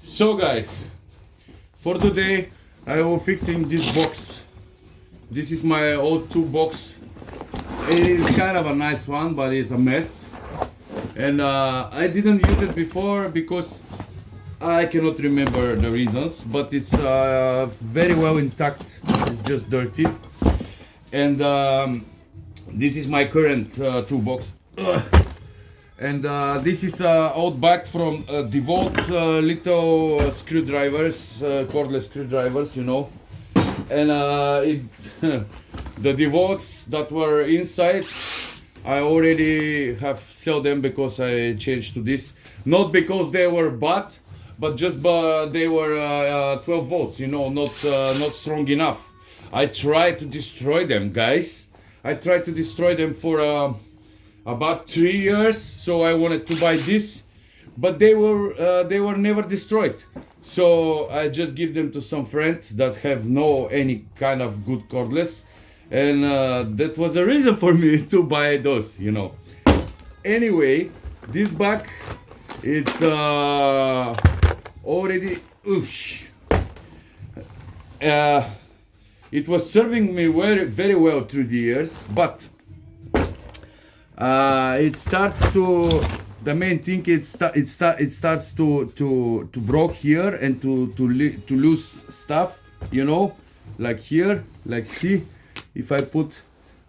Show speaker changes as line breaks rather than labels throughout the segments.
So guys, for today I will fixing this box. This is my old toolbox. It is kind of a nice one, but it's a mess. And I didn't use it before because I cannot remember the reasons, but it's very well intact. It's just dirty. And this is my current toolbox. And this is old bag from DeWalt little screwdrivers, cordless screwdrivers, you know. And the DeWalts that were inside, I already have sell them because I changed to this. Not because they were bad, but just they were 12 volts, you know, not strong enough. I tried to destroy them, guys. I tried to destroy them for about 3 years, so I wanted to buy this, but they were never destroyed. So I just give them to some friend that have no any kind of good cordless, and that was a reason for me to buy those, you know. Anyway, this bag, it's already it was serving me very well through the years, but it starts to, the main thing, it starts to broke here and to lose stuff, you know, like here, like see, if I put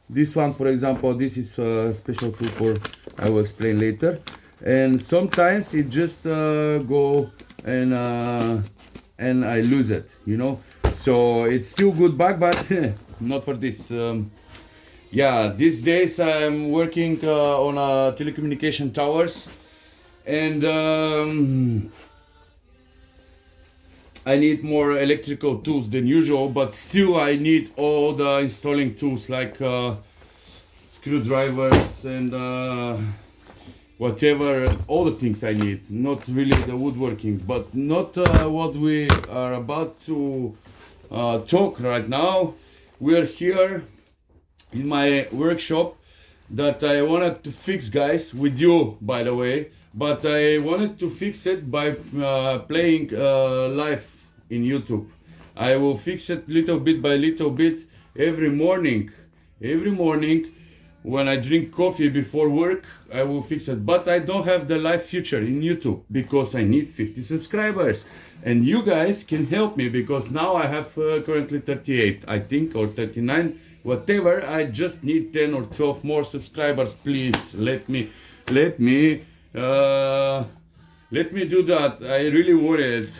this one, for example, this is a special tool for, I will explain later, and sometimes it just go and I lose it, you know. So it's still good bag, but not for this. Yeah, these days I'm working on telecommunication towers, and I need more electrical tools than usual, but still I need all the installing tools like screwdrivers and whatever, all the things I need. Not really the woodworking, but not what we are about to talk right now. We are here in my workshop that I wanted to fix, guys, with you, by the way, but I wanted to fix it by playing live in YouTube. I will fix it little bit by little bit every morning when I drink coffee before work. I will fix it, but I don't have the live feature in YouTube because I need 50 subscribers, and you guys can help me because now I have currently 38, I think, or 39, whatever. I just need 10 or 12 more subscribers. Please let me do that. I really want it.